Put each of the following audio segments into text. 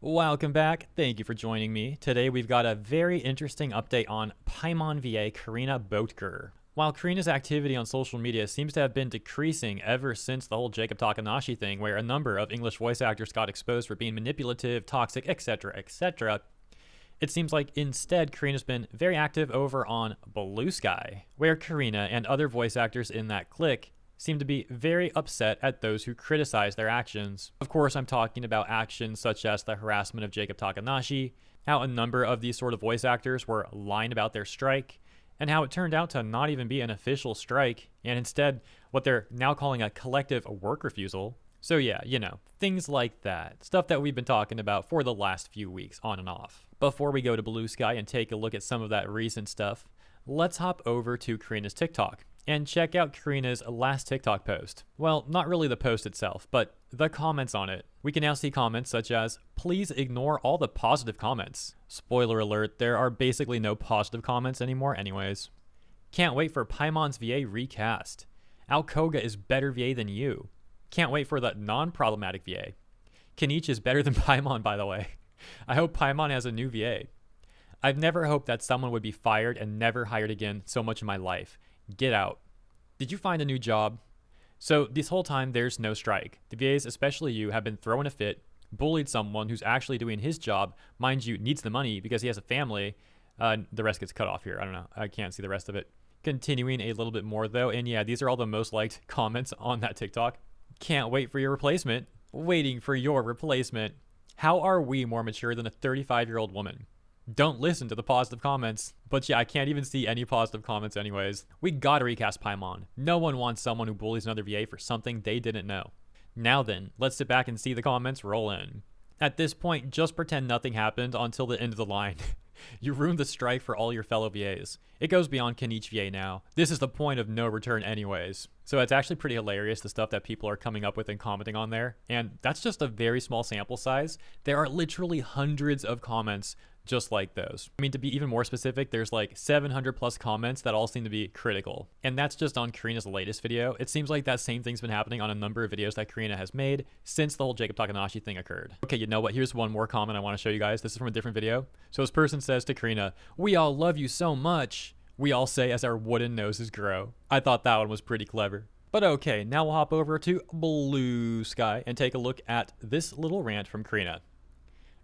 Welcome back. Thank you for joining me. Today we've got a very interesting update on Paimon VA Karina Boetker. While Karina's activity on social media seems to have been decreasing ever since the whole Jacob Takanashi thing, where a number of English voice actors got exposed for being manipulative, toxic, etc., etc., it seems like instead Karina's been very active over on Blue Sky, where Karina and other voice actors in that clique seem to be very upset at those who criticize their actions. Of course, I'm talking about actions such as the harassment of Jacob Takanashi, how a number of these sort of voice actors were lying about their strike, and how it turned out to not even be an official strike, and instead what they're now calling a collective work refusal. So yeah, things like that. Stuff that we've been talking about for the last few weeks on and off. Before we go to Blue Sky and take a look at some of that recent stuff, let's hop over to Karina's TikTok and check out Karina's last TikTok post. Well, not really the post itself, but the comments on it. We can now see comments such as, please ignore all the positive comments. Spoiler alert, there are basically no positive comments anymore anyways. Can't wait for Paimon's VA recast. Alcoga is better VA than you. Can't wait for the non-problematic VA. Kenichi is better than Paimon, by the way. I hope Paimon has a new VA. I've never hoped that someone would be fired and never hired again so much in my life. Get out. Did you find a new job? So this whole time there's no strike. The VAs, especially you, have been throwing a fit, bullied someone who's actually doing his job, mind you, needs the money because he has a family. The rest gets cut off here. I don't know. I can't see the rest of it. Continuing a little bit more though, and yeah, these are all the most liked comments on that TikTok. Can't wait for your replacement. Waiting for your replacement. How are we more mature than a 35-year-old woman? Don't listen to the positive comments. But yeah, I can't even see any positive comments anyways. We gotta recast Paimon. No one wants someone who bullies another VA for something they didn't know. Now then, let's sit back and see the comments roll in. At this point, just pretend nothing happened until the end of the line. You ruined the strike for all your fellow VAs. It goes beyond Kenichi VA now. This is the point of no return anyways. So it's actually pretty hilarious the stuff that people are coming up with and commenting on there. And that's just a very small sample size. There are literally hundreds of comments just like those. I mean, to be even more specific, there's like 700 plus comments that all seem to be critical. And that's just on Karina's latest video. It seems like that same thing's been happening on a number of videos that Karina has made since the whole Jacob Takanashi thing occurred. Okay, you know what? Here's one more comment I want to show you guys. This is from a different video. So this person says to Karina, "We all love you so much." We all say as our wooden noses grow. I thought that one was pretty clever. But okay, now we'll hop over to Blue Sky and take a look at this little rant from Karina.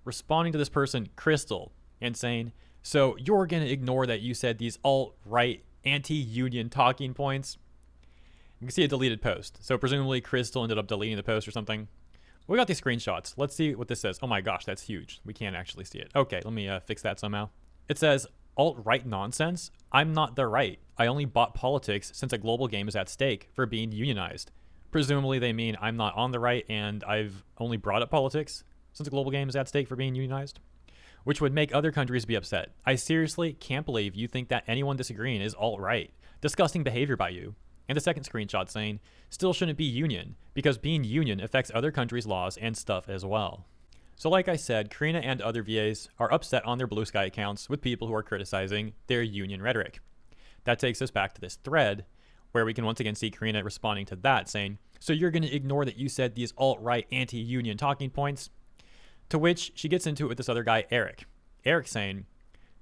Responding to this person, Crystal, and saying, so you're going to ignore that you said these alt-right anti-union talking points? You can see a deleted post. So presumably Crystal ended up deleting the post or something. We got these screenshots. Let's see what this says. Oh my gosh, that's huge. We can't actually see it. Okay, let me fix that somehow. It says, alt-right nonsense? I'm not the right. I only bought politics since a global game is at stake for being unionized. Presumably they mean I'm not on the right and I've only brought up politics since a global game is at stake for being unionized, which would make other countries be upset. I seriously can't believe you think that anyone disagreeing is alt-right. Disgusting behavior by you. And the second screenshot saying, still shouldn't be union, because being union affects other countries' laws and stuff as well. So like I said, Karina and other VAs are upset on their Blue Sky accounts with people who are criticizing their union rhetoric. That takes us back to this thread, where we can once again see Karina responding to that, saying, so you're going to ignore that you said these alt-right anti-union talking points? To which she gets into it with this other guy, Eric. Eric saying,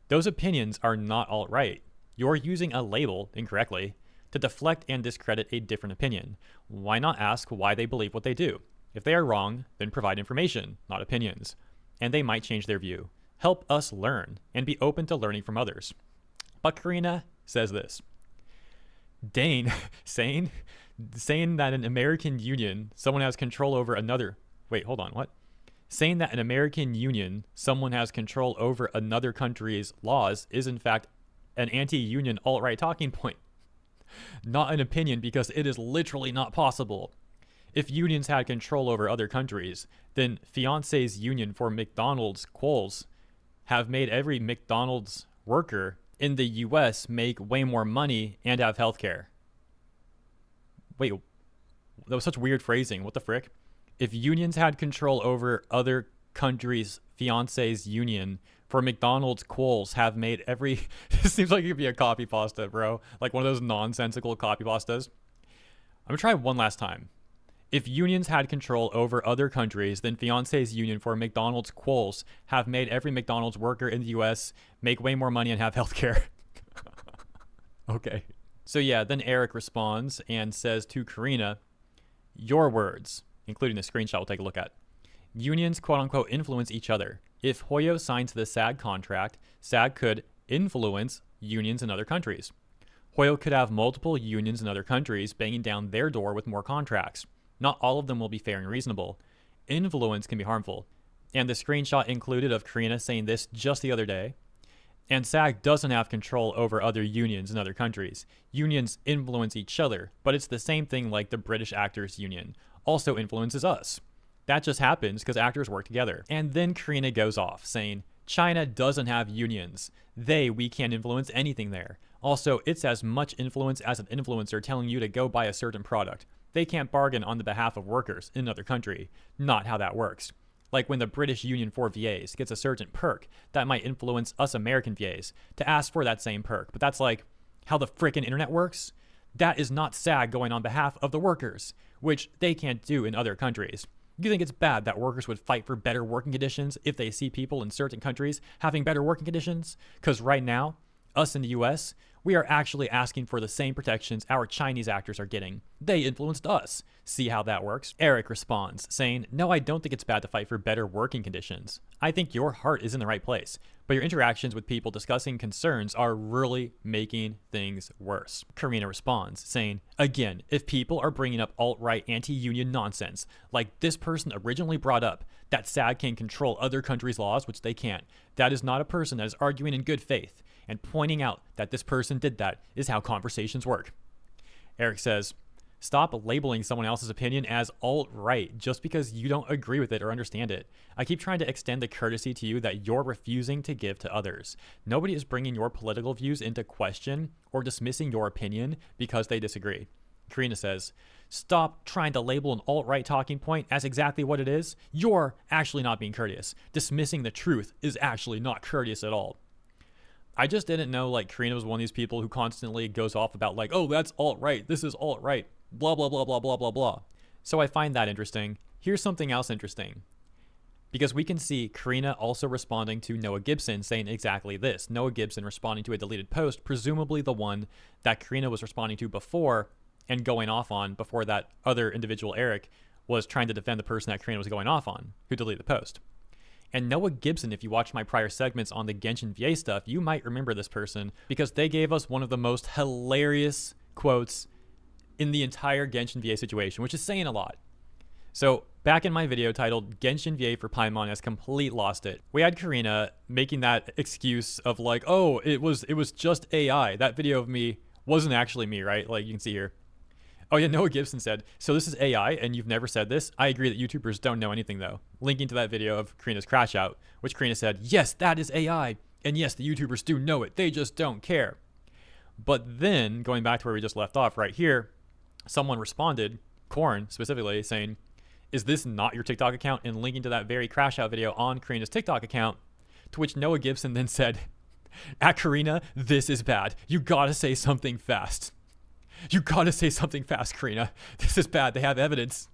those opinions are not alt-right. You're using a label incorrectly to deflect and discredit a different opinion. Why not ask why they believe what they do? If they are wrong, then provide information, not opinions. And they might change their view. Help us learn and be open to learning from others. But Karina says this. Dane saying that an American union, someone has control over another. Wait, hold on, what? Saying that an American union, someone has control over another country's laws is in fact an anti-union alt-right talking point. Not an opinion, because it is literally not possible. If unions had control over other countries, then fiancé's union for McDonald's Quolls have made every McDonald's worker in the US make way more money and have health care. Wait, that was such weird phrasing. What the frick? If unions had control over other countries' fiancé's union for McDonald's Quolls have made every... It seems like it could be a copy pasta, bro. Like one of those nonsensical copy pastas. I'm going to try one last time. If unions had control over other countries, then Fiance's union for McDonald's Quolls have made every McDonald's worker in the US make way more money and have healthcare. Okay. So yeah, then Eric responds and says to Karina, your words, including the screenshot we'll take a look at. Unions quote unquote influence each other. If Hoyo signs the SAG contract, SAG could influence unions in other countries. Hoyo could have multiple unions in other countries banging down their door with more contracts. Not all of them will be fair and reasonable. Influence can be harmful. And the screenshot included of Karina saying this just the other day. And SAG doesn't have control over other unions in other countries. Unions influence each other, but it's the same thing like the British Actors Union also influences us. That just happens because actors work together. And then Karina goes off saying, China doesn't have unions. We can't influence anything there. Also, it's as much influence as an influencer telling you to go buy a certain product. They can't bargain on the behalf of workers in another country. Not how that works. Like when the British Union for VAs gets a certain perk, that might influence us American VAs to ask for that same perk. But that's like how the frickin' internet works. That is not SAG going on behalf of the workers, which they can't do in other countries. You think it's bad that workers would fight for better working conditions if they see people in certain countries having better working conditions? Because right now, us in the US, we are actually asking for the same protections our Chinese actors are getting. They influenced us. See how that works? Eric responds, saying, no, I don't think it's bad to fight for better working conditions. I think your heart is in the right place, but your interactions with people discussing concerns are really making things worse. Karina responds, saying, again, if people are bringing up alt-right anti-union nonsense, like this person originally brought up, that SAG can control other countries' laws, which they can't, that is not a person that is arguing in good faith. And pointing out that this person did that is how conversations work. Eric says, stop labeling someone else's opinion as alt-right just because you don't agree with it or understand it. I keep trying to extend the courtesy to you that you're refusing to give to others. Nobody is bringing your political views into question or dismissing your opinion because they disagree. Karina says, stop trying to label an alt-right talking point as exactly what it is. You're actually not being courteous. Dismissing the truth is actually not courteous at all. I just didn't know like Karina was one of these people who constantly goes off about like, oh, that's alt-right, this is alt-right, blah, blah, blah, blah, blah, blah, blah. So I find that interesting. Here's something else interesting. Because we can see Karina also responding to Noah Gibson saying exactly this. Noah Gibson responding to a deleted post, presumably the one that Karina was responding to before and going off on before that other individual, Eric, was trying to defend the person that Karina was going off on, who deleted the post. And Noah Gibson, if you watch my prior segments on the Genshin VA stuff, you might remember this person because they gave us one of the most hilarious quotes in the entire Genshin VA situation, which is saying a lot. So back in my video titled Genshin VA for Paimon has complete lost it, we had Karina making that excuse of like, oh, it was just AI. That video of me wasn't actually me, right? Like you can see here. Oh yeah, Noah Gibson said, so this is AI and you've never said this? I agree that YouTubers don't know anything though. Linking to that video of Karina's crash out, which Karina said, yes, that is AI. And yes, the YouTubers do know it. They just don't care. But then going back to where we just left off right here, someone responded, Korn specifically, saying, is this not your TikTok account? And linking to that very crash out video on Karina's TikTok account, to which Noah Gibson then said, at Karina, this is bad. You gotta say something fast. You gotta say something fast, Karina. This is bad. They have evidence.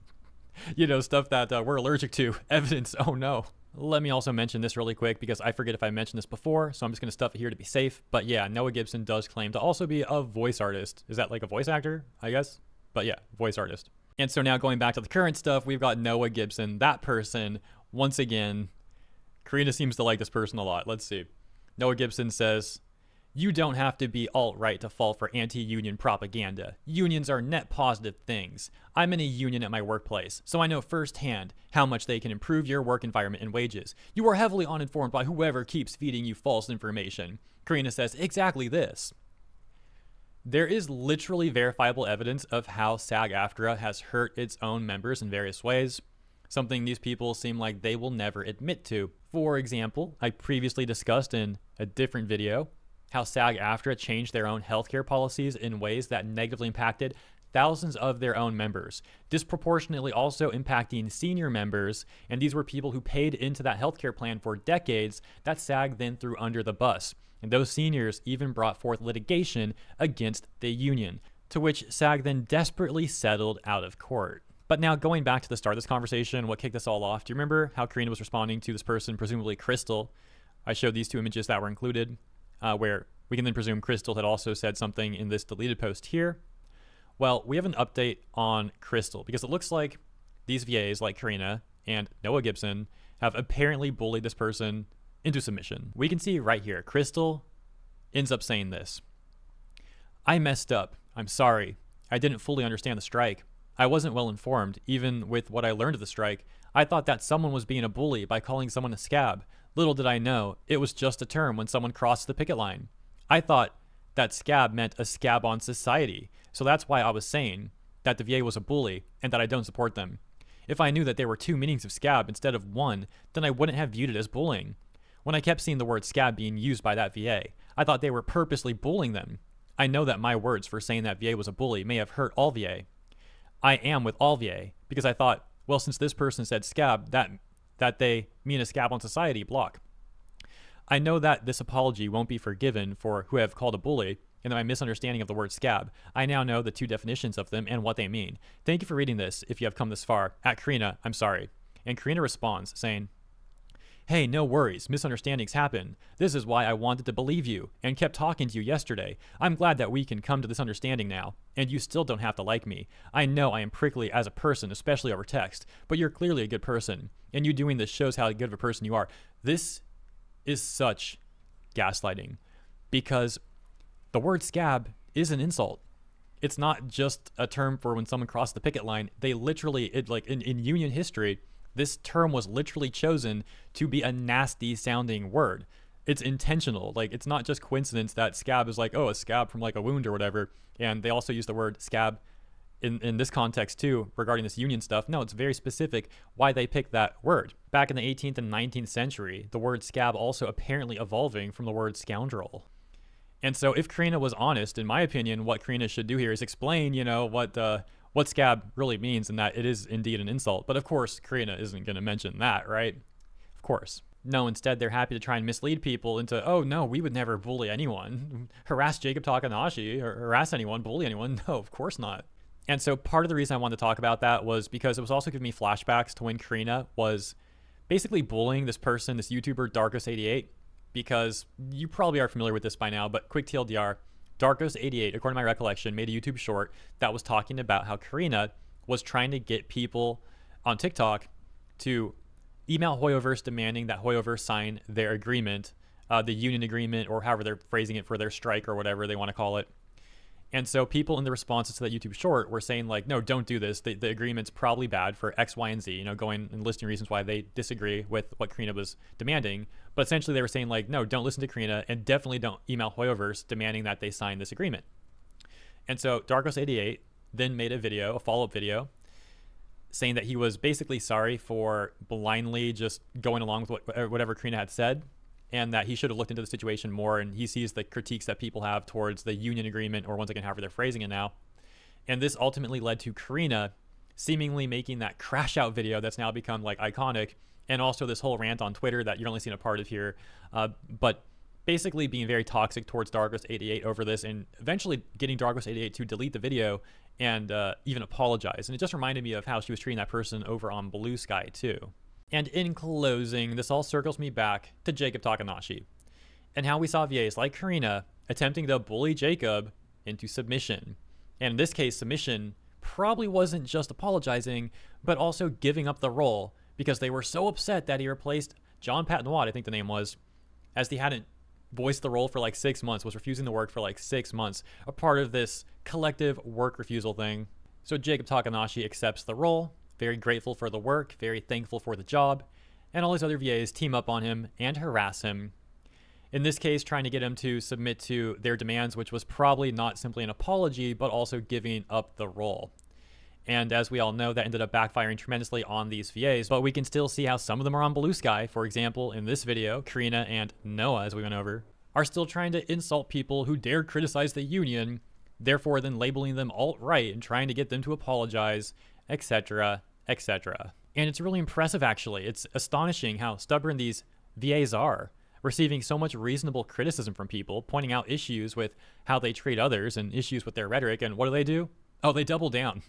You know, stuff that we're allergic to. Evidence. Oh no. Let me also mention this really quick because I forget if I mentioned this before, so I'm just gonna stuff it here to be safe. But yeah, Noah Gibson does claim to also be a voice artist. Is that like a voice actor, I guess? But yeah, voice artist. And so now going back to the current stuff, we've got Noah Gibson, that person, once again. Karina seems to like this person a lot. Let's see. Noah Gibson says, you don't have to be alt-right to fall for anti-union propaganda. Unions are net positive things. I'm in a union at my workplace, so I know firsthand how much they can improve your work environment and wages. You are heavily uninformed by whoever keeps feeding you false information. Karina says exactly this. There is literally verifiable evidence of how SAG-AFTRA has hurt its own members in various ways, something these people seem like they will never admit to. For example, I previously discussed in a different video how SAG-AFTRA changed their own healthcare policies in ways that negatively impacted thousands of their own members, disproportionately also impacting senior members, and these were people who paid into that healthcare plan for decades that SAG then threw under the bus. And those seniors even brought forth litigation against the union, to which SAG then desperately settled out of court. But now going back to the start of this conversation, what kicked this all off, do you remember how Karina was responding to this person, presumably Crystal? I showed these 2 images that were included, where we can then presume Crystal had also said something in this deleted post here. Well, we have an update on Crystal because it looks like these VAs like Karina and Noah Gibson have apparently bullied this person into submission. We can see right here, Crystal ends up saying this. I messed up. I'm sorry. I didn't fully understand the strike. I wasn't well informed, even with what I learned of the strike. I thought that someone was being a bully by calling someone a scab. Little did I know, it was just a term when someone crossed the picket line. I thought that scab meant a scab on society, so that's why I was saying that the VA was a bully and that I don't support them. If I knew that there were 2 meanings of scab instead of 1, then I wouldn't have viewed it as bullying. When I kept seeing the word scab being used by that VA, I thought they were purposely bullying them. I know that my words for saying that VA was a bully may have hurt all VA. I am with all VA because I thought, well, since this person said scab, that they mean a scab on society, block. I know that this apology won't be forgiven for who have called a bully and my misunderstanding of the word scab. I now know the 2 definitions of them and what they mean. Thank you for reading this if you have come this far. At Karina, I'm sorry. And Karina responds saying, hey, no worries, misunderstandings happen. This is why I wanted to believe you and kept talking to you yesterday. I'm glad that we can come to this understanding now, and you still don't have to like me. I know I am prickly as a person, especially over text, but you're clearly a good person, and you doing this shows how good of a person you are. This is such gaslighting, because the word scab is an insult. It's not just a term for when someone crossed the picket line. They literally, in Union history, this term was literally chosen to be a nasty sounding word. It's intentional. Like, it's not just coincidence that scab is like, oh, a scab from like a wound or whatever. And they also use the word scab in this context too, regarding this Union stuff. No, it's very specific why they picked that word. Back in the 18th and 19th century, the word scab also apparently evolving from the word scoundrel. And so if Karina was honest, in my opinion, what Karina should do here is explain, what scab really means and that it is indeed an insult. But of course, Karina isn't going to mention that, right? Of course. No, instead, they're happy to try and mislead people into, oh, no, we would never bully anyone. Harass Jacob Takanashi or harass anyone, bully anyone. No, of course not. And so part of the reason I wanted to talk about that was because it was also giving me flashbacks to when Karina was basically bullying this person, this YouTuber, Darkos88, because you probably are familiar with this by now, but quick TLDR, Darkos88, according to my recollection, made a YouTube short that was talking about how Karina was trying to get people on TikTok to email Hoyoverse demanding that Hoyoverse sign their agreement, the union agreement, or however they're phrasing it for their strike or whatever they want to call it. And so people in the responses to that YouTube short were saying like, no, don't do this. The agreement's probably bad for X, Y, and Z, going and listing reasons why they disagree with what Karina was demanding. But essentially they were saying like, no, don't listen to Karina and definitely don't email Hoyoverse demanding that they sign this agreement. And so Darkos88 then made a follow-up video saying that he was basically sorry for blindly just going along with whatever Karina had said, and that he should have looked into the situation more, and he sees the critiques that people have towards the union agreement, or once again, however they're phrasing it now. And this ultimately led to Karina seemingly making that crash out video that's now become like iconic, and also this whole rant on Twitter that you're only seeing a part of here, but basically being very toxic towards Darkos88 over this, and eventually getting Darkos88 to delete the video and even apologize. And it just reminded me of how she was treating that person over on Blue Sky too. And in closing, this all circles me back to Jacob Takanashi and how we saw VAs like Karina attempting to bully Jacob into submission. And in this case, submission probably wasn't just apologizing, but also giving up the role because they were so upset that he replaced John Patnoit, I think the name was, as he hadn't voiced the role for like 6 months, was refusing to work for like 6 months, a part of this collective work refusal thing. So Jacob Takanashi accepts the role, very grateful for the work, very thankful for the job, and all his other VAs team up on him and harass him. In this case, trying to get him to submit to their demands, which was probably not simply an apology, but also giving up the role. And as we all know, that ended up backfiring tremendously on these VAs, but we can still see how some of them are on Blue Sky. For example, in this video, Karina and Noah, as we went over, are still trying to insult people who dared criticize the union, therefore then labeling them alt-right and trying to get them to apologize, etc., etc. And it's really impressive, actually. It's astonishing how stubborn these VAs are, receiving so much reasonable criticism from people, pointing out issues with how they treat others and issues with their rhetoric. And what do? Oh, they double down.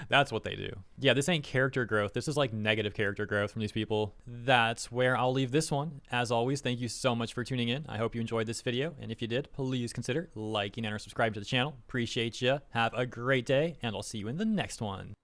That's what they do. Yeah, this ain't character growth. This is like negative character growth from these people. That's where I'll leave this one. As always, thank you so much for tuning in. I hope you enjoyed this video. And if you did, please consider liking and or subscribing to the channel. Appreciate you. Have a great day, and I'll see you in the next one.